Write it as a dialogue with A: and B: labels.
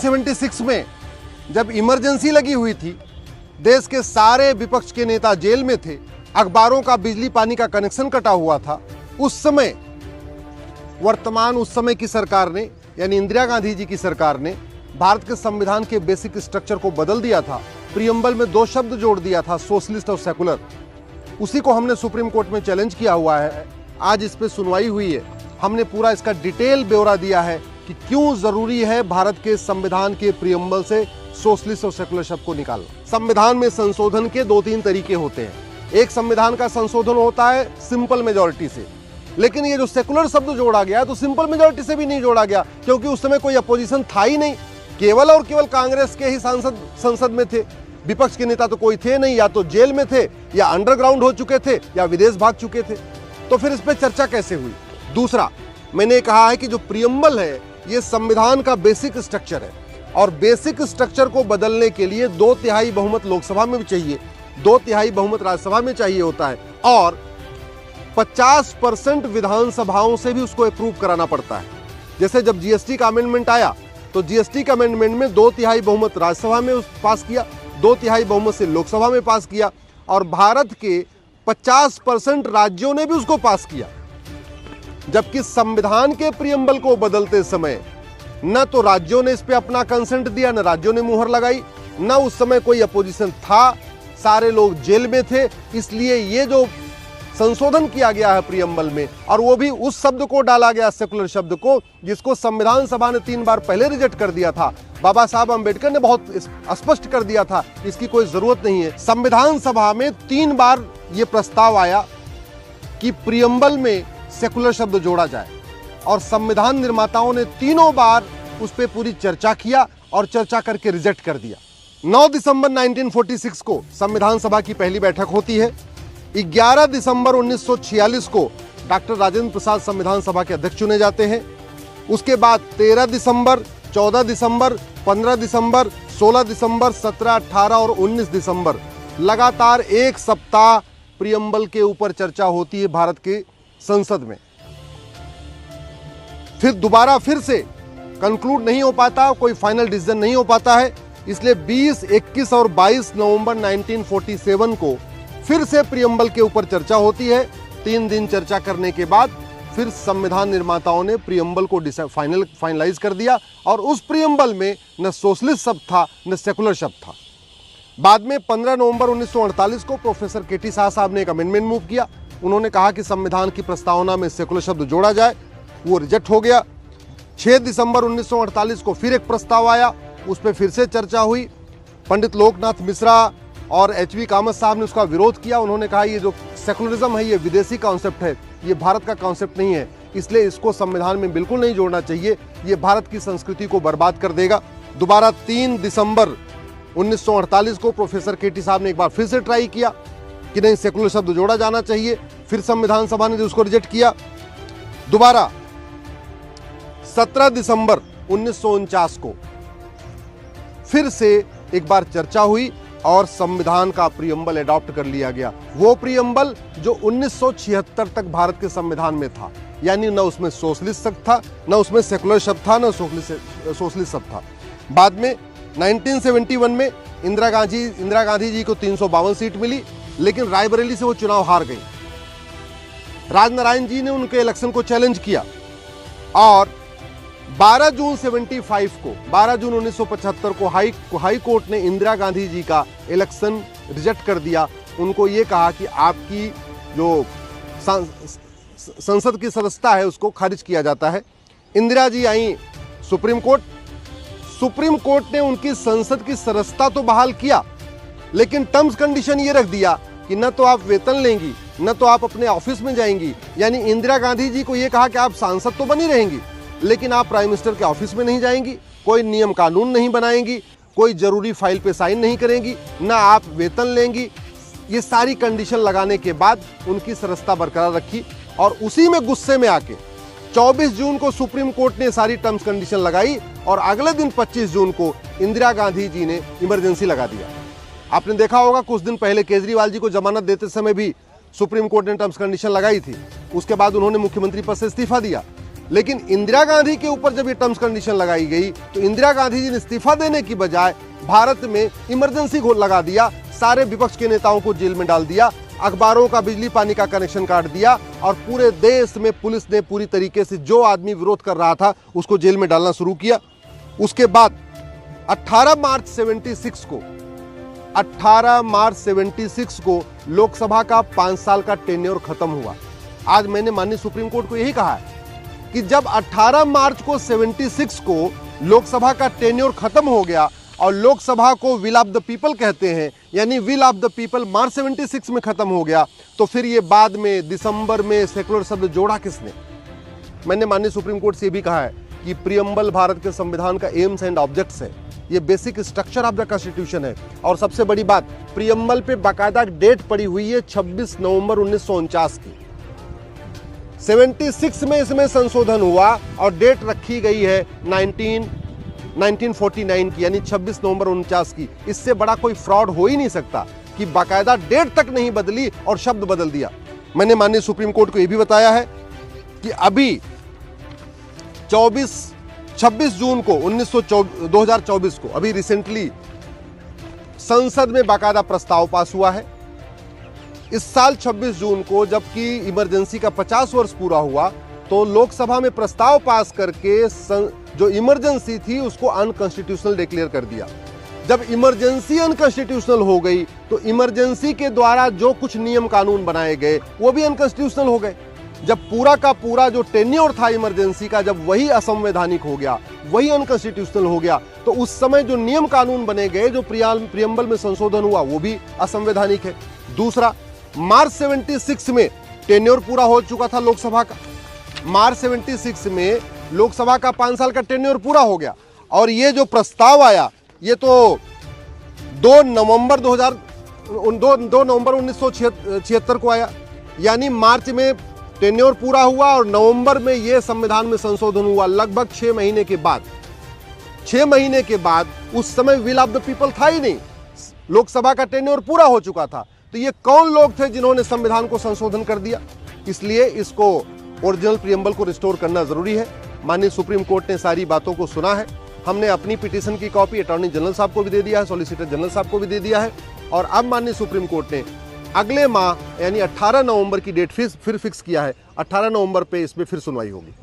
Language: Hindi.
A: 1976 में जब इमरजेंसी लगी हुई थी, देश के सारे विपक्ष के नेता जेल में थे, अखबारों का बिजली पानी का कनेक्शन कटा हुआ था, उस समय उस समय की सरकार ने, यानी इंदिरा गांधी जी की सरकार ने भारत के संविधान के बेसिक स्ट्रक्चर को बदल दिया था। प्रियम्बल में 2 शब्द जोड़ दिया था, सोशलिस्ट और सेकुलर। उसी को हमने सुप्रीम कोर्ट में चैलेंज किया हुआ है। आज इस पे सुनवाई हुई है। हमने पूरा इसका डिटेल ब्यौरा दिया है कि क्यों जरूरी है भारत के संविधान के प्रियम्बल से सोशलिस्ट और सेकुलर शब्द को निकालना। संविधान में संशोधन के 2-3 तरीके होते हैं। एक संविधान का संशोधन होता है सिंपल मेजोरिटी से, लेकिन ये जो सेकुलर शब्द जोड़ा गया तो सिंपल मेजोरिटी से भी नहीं जोड़ा गया, क्योंकि उस समय कोई अपोजिशन था ही नहीं। केवल और केवल कांग्रेस के ही सांसद संसद में थे, विपक्ष के नेता तो कोई थे नहीं, या तो जेल में थे, या अंडरग्राउंड हो चुके थे, या विदेश भाग चुके थे। तो फिर इस पे चर्चा कैसे हुई? दूसरा, मैंने कहा है कि जो प्रियम्बल है ये संविधान का बेसिक स्ट्रक्चर है, और बेसिक स्ट्रक्चर को बदलने के लिए 2/3 बहुमत लोकसभा में भी चाहिए, 2/3 बहुमत राज्यसभा में चाहिए होता है, और 50% विधानसभाओं से भी उसको अप्रूव कराना पड़ता है। जैसे जब जीएसटी का अमेंडमेंट आया तो जीएसटी का अमेंडमेंट में 2/3 बहुमत राज्यसभा में पास किया, 2/3 बहुमत से लोकसभा में पास किया, और भारत के 50% राज्यों ने भी उसको पास किया। जबकि संविधान के प्रियम्बल को बदलते समय न तो राज्यों ने इस पे अपना कंसेंट दिया, न राज्यों ने मुहर लगाई, न उस समय कोई अपोजिशन था, सारे लोग जेल में थे। इसलिए ये जो संशोधन किया गया है प्रियम्बल में, और वो भी उस शब्द को डाला गया, सेकुलर शब्द को, जिसको संविधान सभा ने 3 बार पहले रिजेक्ट कर दिया था। बाबा साहब अंबेडकर ने बहुत स्पष्ट कर दिया था इसकी कोई जरूरत नहीं है। संविधान सभा में 3 बार ये प्रस्ताव आया कि प्रियम्बल में सेकुलर शब्द जोड़ा जाए, और संविधान निर्माताओं ने 3 बार उस पर पूरी चर्चा किया और चर्चा करके रिजेक्ट कर दिया। 9 दिसंबर 1946 को संविधान सभा की पहली बैठक होती है। 11 दिसंबर 1946 को डॉक्टर राजेंद्र प्रसाद संविधान सभा के अध्यक्ष चुने जाते हैं। उसके बाद 13 दिसंबर, 14 दिसंबर, 15 दिसंबर, 16 दिसंबर, 17, 18 और 19 दिसंबर लगातार 1 सप्ताह प्रियम्बल के ऊपर चर्चा होती है भारत के संसद में। फिर दोबारा फिर से कंक्लूड नहीं हो पाता, कोई फाइनल डिसीजन नहीं हो पाता है। इसलिए 20, 21 और 22 नवंबर 1947 को फिर से प्रियम्बल के ऊपर चर्चा होती है। 3 दिन चर्चा करने के बाद फिर संविधान निर्माताओं ने प्रियम्बल को फाइनलाइज कर दिया, और उस प्रियम्बल में न सोशलिस्ट शब्द था न सेकुलर शब्द था। बाद में 15 नवंबर 1948 को प्रोफेसर केटी शाह साहब ने एक अमेंडमेंट मूव किया। उन्होंने कहा कि संविधान की प्रस्तावना में सेकुलर शब्द जोड़ा जाए, वो रिजेक्ट हो गया। 6 दिसंबर 1948 को फिर एक प्रस्ताव आया, उस पर फिर से चर्चा हुई। पंडित लोकनाथ मिश्रा और एच.वी. कामत साहब ने उसका विरोध किया। उन्होंने कहा ये जो सेकुलरिज्म है ये विदेशी कॉन्सेप्ट है, ये भारत का कॉन्सेप्ट नहीं है, इसलिए इसको संविधान में बिल्कुल नहीं जोड़ना चाहिए, ये भारत की संस्कृति को बर्बाद कर देगा। दोबारा 3 दिसंबर 1948 को प्रोफेसर केटी साहब ने एक बार फिर से ट्राई किया कि नहीं, सेकुलर शब्द जोड़ा जाना चाहिए। फिर संविधान सभा ने उसको रिजेक्ट किया। दोबारा 17 दिसंबर 1949 को फिर से एक बार चर्चा हुई और संविधान का प्रियम्बल अडॉप्ट कर लिया गया। वो प्रियम्बल जो 1976 तक भारत के संविधान में था, यानी न उसमें सोशलिस्ट शब्द था, न उसमें सेकुलर शब्द था, न सोशलिस्ट शब्द था। बाद में 1971 में इंदिरा गांधी जी को 352 सीट मिली, लेकिन रायबरेली से वो चुनाव हार गई। राजनारायण जी ने उनके इलेक्शन को चैलेंज किया, और 12 जून 1975 को हाई कोर्ट ने इंदिरा गांधी जी का इलेक्शन रिजेक्ट कर दिया। उनको ये कहा कि आपकी जो संसद की सदस्यता है उसको खारिज किया जाता है। इंदिरा जी आई सुप्रीम कोर्ट ने उनकी संसद की सदस्यता तो बहाल किया, लेकिन टर्म्स कंडीशन ये रख दिया कि न तो आप वेतन लेंगी, न तो आप अपने ऑफिस में जाएंगी। यानी इंदिरा गांधी जी को ये कहा कि आप सांसद तो बनी रहेंगी, लेकिन आप प्राइम मिनिस्टर के ऑफिस में नहीं जाएंगी, कोई नियम कानून नहीं बनाएंगी, कोई जरूरी फाइल पे साइन नहीं करेंगी, ना आप वेतन लेंगी। ये सारी कंडीशन लगाने के बाद उनकी सदस्यता बरकरार रखी, और उसी में गुस्से में आके 24 जून को सुप्रीम कोर्ट ने सारी टर्म्स कंडीशन लगाई, और अगले दिन 25 जून को इंदिरा गांधी जी ने इमरजेंसी लगा दिया। आपने देखा होगा कुछ दिन पहले केजरीवाल जी को जमानत देते समय भी सुप्रीम कोर्ट ने टर्म्स कंडीशन लगाई थी। उसके बाद उन्होंने मुख्यमंत्री पद से इस्तीफा दिया, लेकिन इंदिरा गांधी के ऊपर जब ये टर्म्स कंडीशन लगाई गई तो इंदिरा गांधी जी ने इस्तीफा देने की बजाय भारत में इमरजेंसी घोल लगा दिया, सारे विपक्ष के नेताओं को जेल में डाल दिया, अखबारों का बिजली पानी का कनेक्शन काट दिया और पूरे देश में पुलिस ने पूरी तरीके से जो आदमी विरोध कर रहा था उसको जेल में डालना शुरू किया। उसके बाद 18 मार्च 76 को लोकसभा का 5 साल का टेन्योर खत्म हुआ। आज मैंने माननीय सुप्रीम कोर्ट को यही कहा है कि जब 18 मार्च को 76 को लोकसभा का टेन्योर खत्म हो गया और लोकसभा को विल ऑफ द पीपल कहते हैं, यानी विल ऑफ द पीपल मार्च 76 में खत्म हो गया, तो फिर ये बाद में दिसंबर में सेकुलर शब्द जोड़ा किसने? मैंने माननीय सुप्रीम कोर्ट से भी कहा है कि प्रियम्बल भारत के संविधान का एम्स एंड ऑब्जेक्ट्स है, ये basic structure of the constitution है। और सबसे बड़ी बात, प्रियम्बल पे बाकायदा डेट पड़ी हुई है 26 नवंबर 1949 की। 76 में इसमें संशोधन हुआ और डेट रखी गई है 1949 की, यानी 26 नवंबर 49 की। इससे बड़ा कोई फ्रॉड हो ही नहीं सकता कि बाकायदा डेट तक नहीं बदली और शब्द बदल दिया। मैंने माननीय सुप्रीम कोर्ट को यह भी बताया है कि अभी 26 जून को 2024 को अभी रिसेंटली संसद में बाकायदा प्रस्ताव पास हुआ है। इस साल 26 जून को जबकि इमरजेंसी का 50 वर्ष पूरा हुआ तो लोकसभा में प्रस्ताव पास करके जो इमरजेंसी थी उसको अनकॉन्स्टिट्यूशनल डिक्लेयर कर दिया। जब इमरजेंसी अनकॉन्स्टिट्यूशनल हो गई तो इमरजेंसी के द्वारा जो कुछ नियम कानून बनाए गए वो भी अनकॉन्स्टिट्यूशनल हो गए। जब पूरा का पूरा जो टेन्योर था इमरजेंसी का, जब वही असंवैधानिक हो गया, वही अनकॉन्स्टिट्यूशनल हो गया, तो उस समय जो नियम कानून बने गए, जो प्रियम्बल में संशोधन हुआ, वो भी असंवैधानिक है। दूसरा, मार्च 76 में टेन्योर पूरा हो चुका था लोकसभा का। मार्च 76 में लोकसभा का 5 साल का टेन्योर पूरा हो गया और ये जो प्रस्ताव आया ये तो 2 नवंबर 1976 को आया, यानी मार्च में टेन्योर पूरा हुआ और नवंबर में ये संविधान में संशोधन हुआ। लगभग 6 महीने के बाद, 6 महीने के बाद, उस समय विल ऑफ द पीपल था ही नहीं, लोकसभा का टेन्योर पूरा हो चुका था। तो ये कौन लोग थे जिन्होंने संविधान को संशोधन कर दिया? इसलिए इसको ओरिजिनल प्रियम्बल को रिस्टोर करना जरूरी है। माननीय सुप्रीम कोर्ट ने सारी बातों को सुना है। हमने अपनी पिटीशन की कॉपी अटॉर्नी जनरल साहब को भी दे दिया है, सॉलिसिटर जनरल साहब को भी दे दिया है और अब माननीय सुप्रीम कोर्ट ने अगले माह यानी 18 नवंबर की डेट फिर फिक्स किया है। 18 नवंबर पे इसमें फिर सुनवाई होगी।